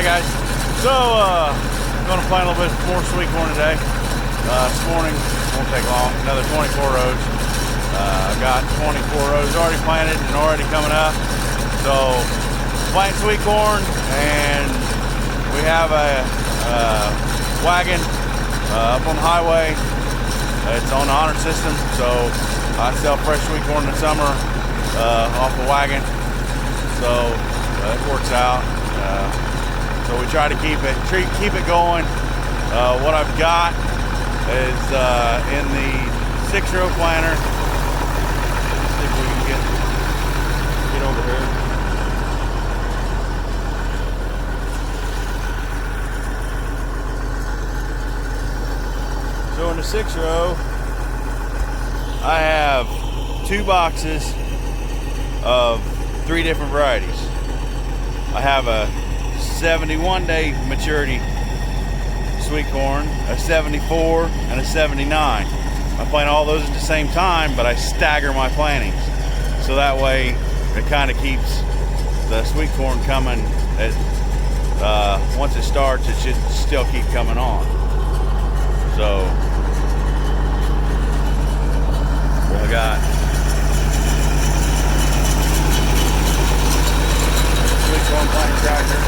guys. So, going to plant a little bit more sweet corn today. This morning, won't take long, another 24 rows. I've got 24 rows already planted and already coming up. So, planting sweet corn, and we have a wagon up on the highway. It's on the honor system, so I sell fresh sweet corn in the summer off the wagon. So it works out. So we try to keep it going. What I've got is in the 6-row planter. Let's see if we can get over here. So in the 6-row, I have 2 boxes of 3 different varieties. I have a 71-day maturity sweet corn, a 74, and a 79. I plant all those at the same time, but I stagger my plantings. So that way, it kind of keeps the sweet corn coming. Once it starts, it should still keep coming on. So, I got sweet corn planting tractor.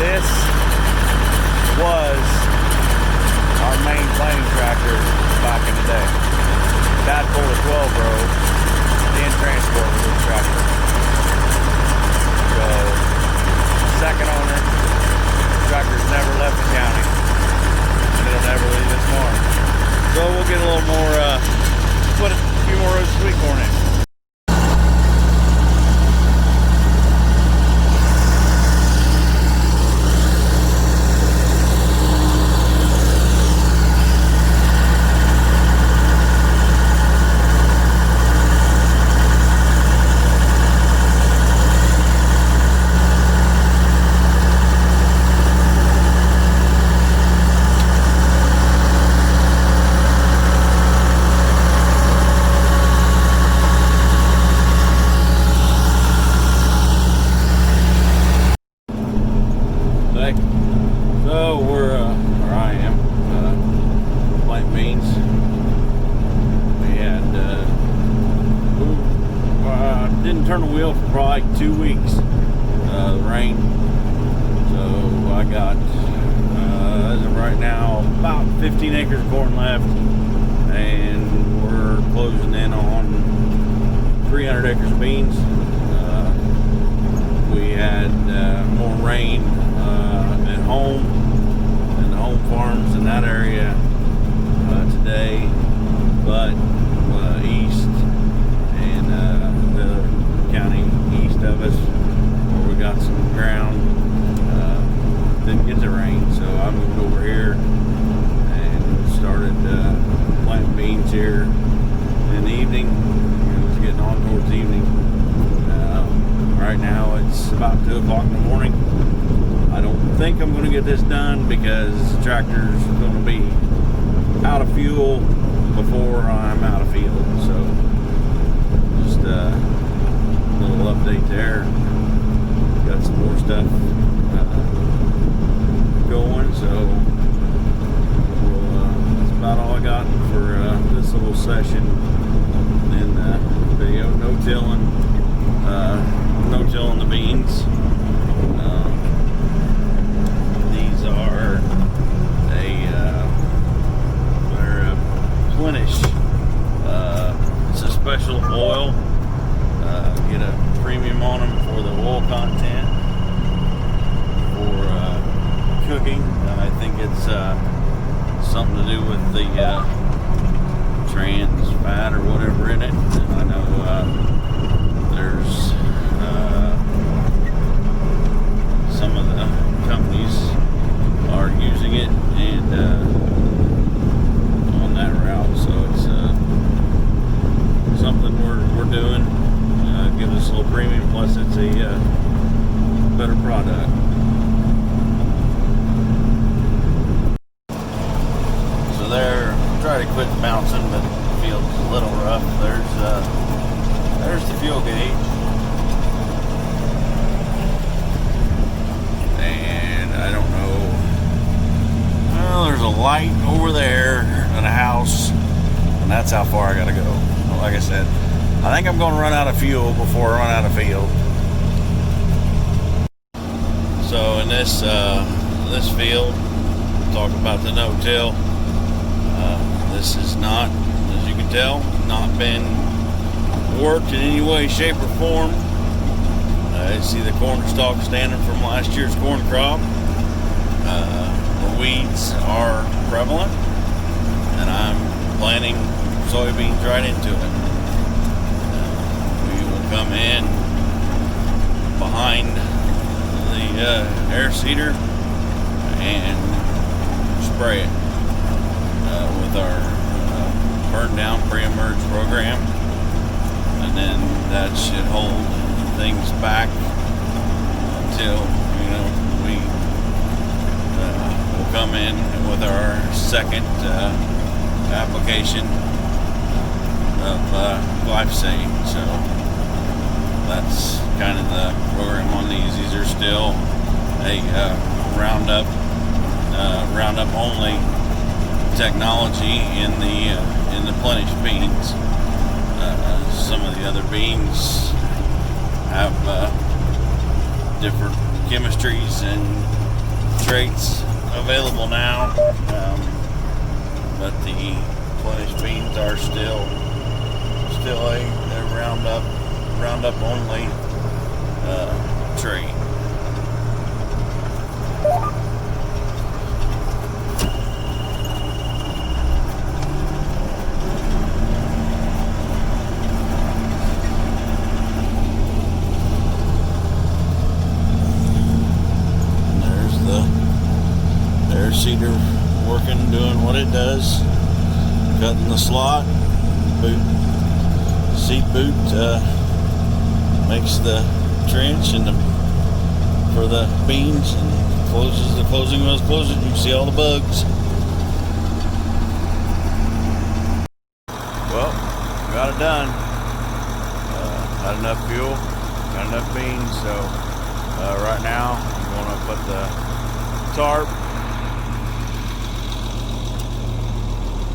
This was our main planting tractor back in the day. Dad pulled a 12-row, then transport with this tractor. So, second owner, the tractor's never left the county, and it'll never leave this morning. So we'll get a little more, put a few more rows of sweet corn in. So we're, or I am, planting beans. We had, didn't turn the wheel for probably 2 weeks, the rain. So I got, as of right now, about 15 acres of corn left, and we're closing in on 300 acres of beans. We had more rain at home and the home farms in that area today, but east and the county east of us, where we got some ground, didn't get the rain, so I moved over here and started planting beans here in the evening. It was getting on towards evening. Right now it's about 2 o'clock in the morning. I don't think I'm going to get this done because the tractor's going to be out of fuel before I'm out of field. So just a little update there. Got some more stuff going. So that's about all I got for this little session in the video. No-tilling the beans. These are they're a plenish. It's a special oil. Get a premium on them for the oil content for cooking. I think it's something to do with the trans fat or whatever in it. I know there's some of the companies are using it and on that route, so it's something we're doing. Give us a little premium, plus it's a better product. So there, try to quit bouncing, but the field's a little rough. There's the fuel gauge. And I don't know. Well, there's a light over there at a house, and that's how far I gotta go. Like I said, I think I'm gonna run out of fuel before I run out of field. So in this field, talk about the no-till. This is not, as you can tell, not been worked in any way, shape, or form. You see the corn stalk standing from last year's corn crop. The weeds are prevalent, and I'm planting soybeans right into it. We will come in behind the air seeder and spray it with our burn down pre-emerge program, and then that should hold things back until we will come in with our second application of glyphosate. So that's kind of the program on these. These are still a Roundup only technology in the plenish beans. Some of the other beans have different chemistries and traits available now, but the plenish beans are still a Roundup only trait. Seeder working, doing what it does, cutting the slot. Seed boot makes the trench for the beans, and closes the closing when it's closing. You can see all the bugs. Well, got it done. Had enough fuel, got enough beans, so right now I'm going to put the tarp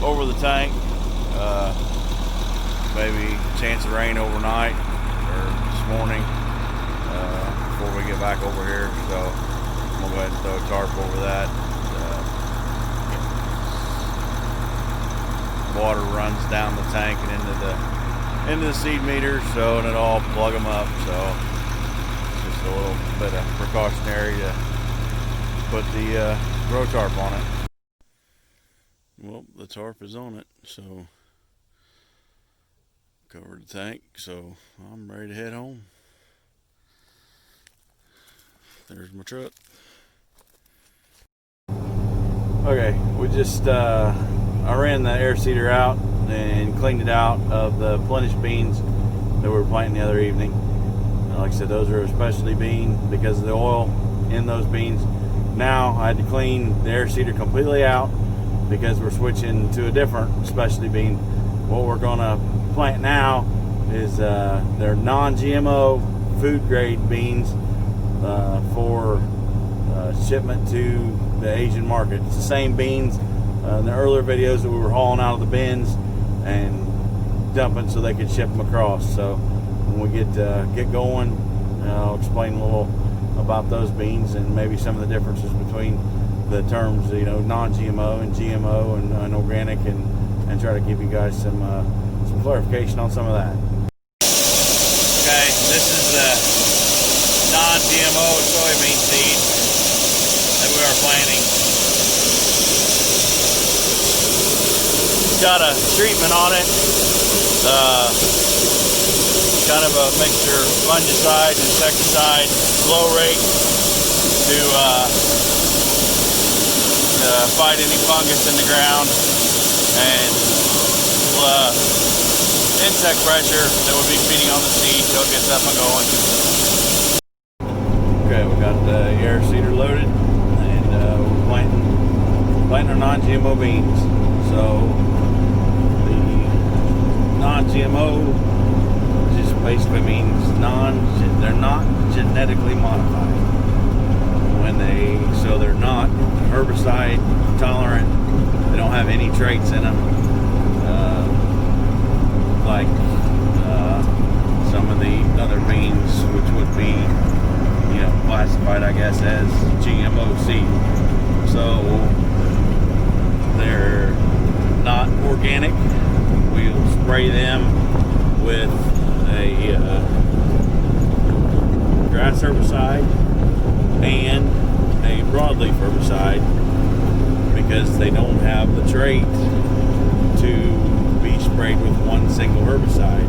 over the tank. Maybe chance of rain overnight or this morning before we get back over here. So I'm gonna go ahead and throw a tarp over that. Water runs down the tank and into the seed meter, so and it all plug them up. So just a little bit of precautionary to put the grow tarp on it. Well, the tarp is on it, so covered the tank, so I'm ready to head home. There's my truck. Okay, we just I ran the air seeder out and cleaned it out of the plenish beans that we were planting the other evening. And like I said, those are a specialty bean because of the oil in those beans. Now I had to clean the air seeder completely out because we're switching to a different specialty bean. What we're gonna plant now is they're non-GMO food grade beans for shipment to the Asian market. It's the same beans in the earlier videos that we were hauling out of the bins and dumping so they could ship them across. So when we get going, I'll explain a little about those beans and maybe some of the differences between the terms, non-GMO and GMO and organic, and try to give you guys some clarification on some of that. Okay, this is the non-GMO soybean seed that we are planting. It's got a treatment on it, kind of a mixture of fungicide, insecticide, glow rate to fight any fungus in the ground, and insect pressure that would be feeding on the seed till it gets up and going. Okay, we got the air seeder loaded, and we're planting our non-GMO beans. So the non-GMO just basically means they're not genetically modified. So they're not herbicide tolerant. They don't have any traits in them, like some of the other beans, which would be, classified, I guess, as GMO seed. So they're not organic. We'll spray them with a grass herbicide and a broadleaf herbicide because they don't have the trait to be sprayed with one single herbicide.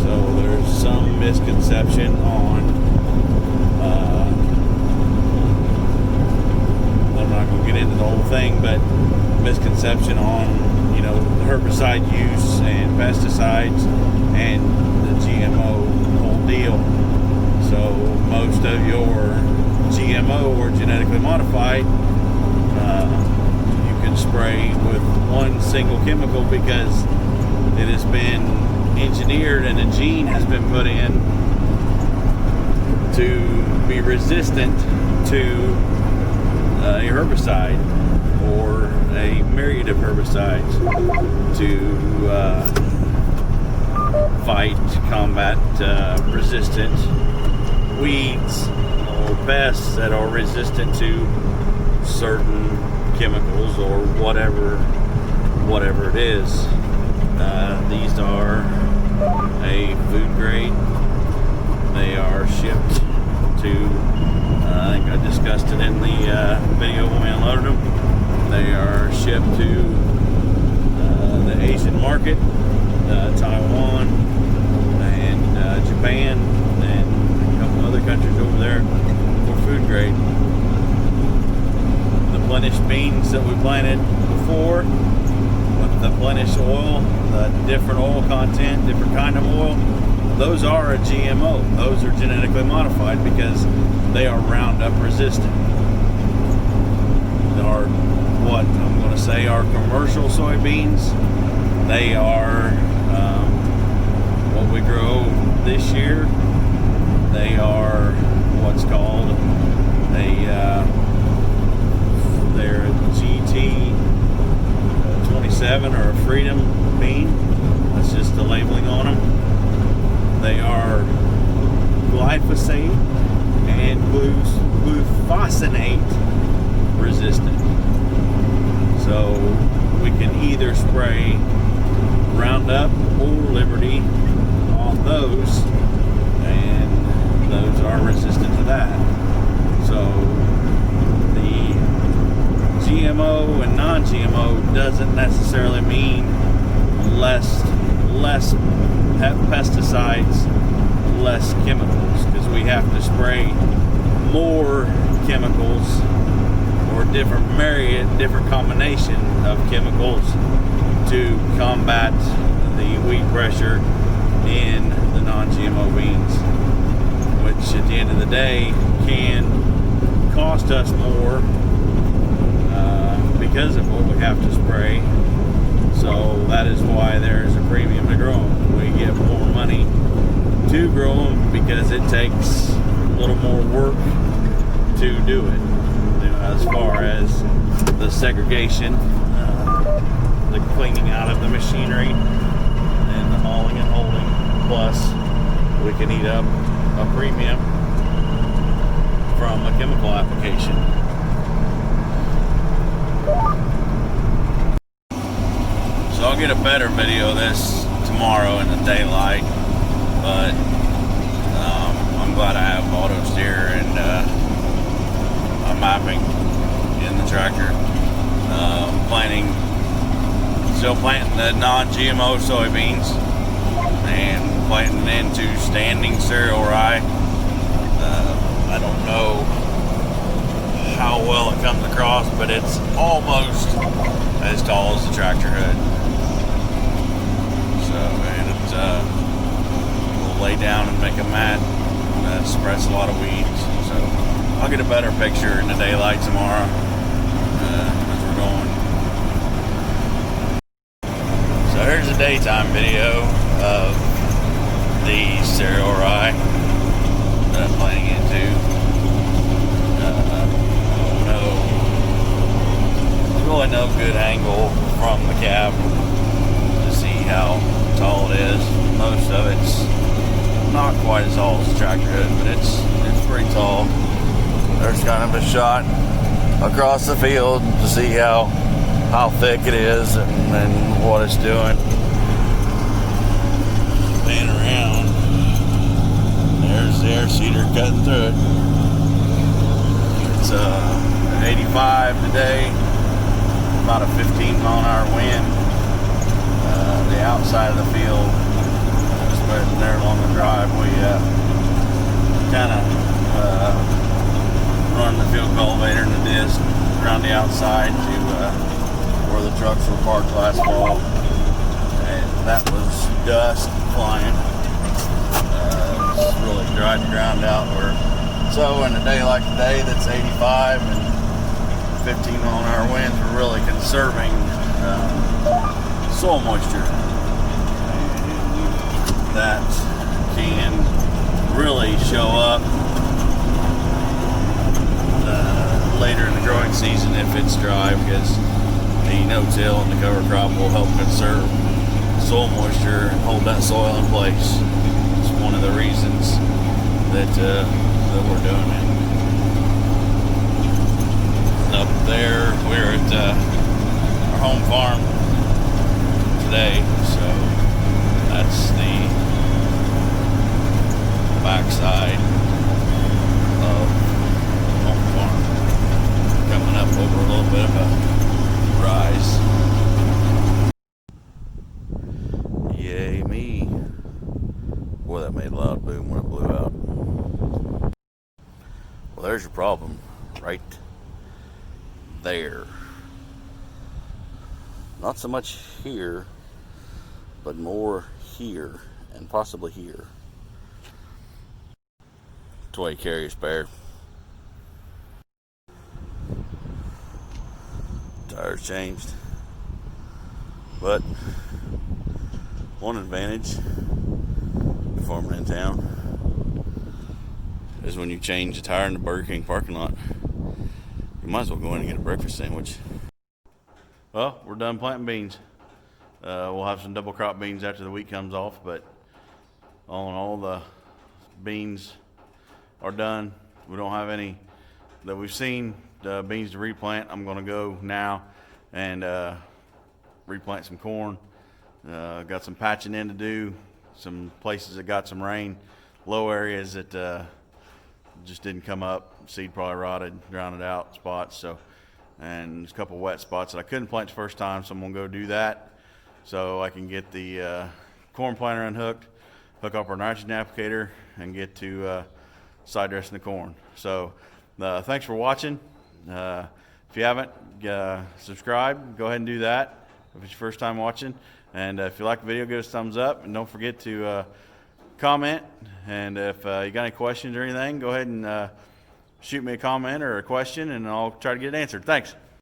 So there's some misconception on I'm not going to get into the whole thing, but misconception on herbicide use and pesticides and the GMO whole deal. So most of your GMO or genetically modified, you can spray with one single chemical because it has been engineered and a gene has been put in to be resistant to a herbicide or a myriad of herbicides to combat resistant weeds or pests that are resistant to certain chemicals or whatever it is. These are a food grade. They are shipped to, I think I discussed it in the video when we unloaded them. They are shipped to the Asian market, Taiwan, and Japan, and a couple other countries over there for food grade. The plenish beans that we planted before, with the plenish oil, the different oil content, different kind of oil, those are a GMO. Those are genetically modified because they are Roundup resistant. Our, what I'm going to say, our commercial soybeans, they are what we grow this year. They are what's called they're a GT27 or a Freedom bean. That's just the labeling on them. They are glyphosate and glufosinate resistant. So we can either spray Roundup or Liberty on those, and those are resistant to that. So the GMO and non-GMO doesn't necessarily mean less pesticides, less chemicals, because we have to spray more chemicals or different combination of chemicals to combat the weed pressure in the non-GMO beans, which at the end of the day can cost us more because of what we have to spray. So that is why there's a premium to grow them. We get more money to grow them because it takes a little more work to do it. As far as the segregation, the cleaning out of the machinery, and the hauling and holding. Plus, we can eat up a premium from a chemical application. So I'll get a better video of this tomorrow in the daylight, but I'm glad I have auto steer and mapping in the tractor. Still planting the non-GMO soybeans and planting into standing cereal rye. I don't know how well it comes across, but it's almost as tall as the tractor hood. So, and it will lay down and make a mat that spreads a lot of weeds. So I'll get a better picture in the daylight tomorrow as we're going. So here's a daytime video of the cereal rye that I'm planting into. Really no good angle from the cab to see how tall it is. Most of it's not quite as tall as the tractor hood, but it's pretty tall. There's kind of a shot across the field to see how thick it is and what it's doing. Pan around. There's the air seeder cutting through it. It's 85 today. About a 15-mile-an-hour wind. The outside of the field, spreading there along the drive, we kind of run the field cultivator in the disc around the outside to where the trucks were parked last fall, and that was dust flying. It's really dried the ground out. So in a day like today, that's 85 and 15-mile-an-hour winds, are really conserving soil moisture, and that can really show up later in the growing season if it's dry, because the no-till and the cover crop will help conserve soil moisture and hold that soil in place. It's one of the reasons that we're doing it. Up there, we're at our home farm today, so that's the backside of home farm, coming up over a little bit of a rise. Yay me. Boy, that made a loud boom when it blew out. Well, there's your problem right there. Not so much here, but more here and possibly here. That's why you carry a spare. Tires changed, but one advantage of farming in town is when you change the tire in the Burger King parking lot, you might as well go in and get a breakfast sandwich. Well, we're done planting beans. We'll have some double crop beans after the wheat comes off, but all in all, the beans are done. We don't have any that we've seen beans to replant. I'm going to go now and replant some corn. Got some patching in to do, some places that got some rain, low areas that just didn't come up. Seed probably rotted, drowned it out spots. So, and there's a couple wet spots that I couldn't plant the first time, so I'm gonna go do that so I can get the corn planter unhooked, hook up our nitrogen applicator, and get to side dressing the corn. So thanks for watching. If you haven't subscribed, go ahead and do that if it's your first time watching. And if you like the video, give us a thumbs up, and don't forget to comment. And if you got any questions or anything, go ahead and shoot me a comment or a question, and I'll try to get it answered. Thanks.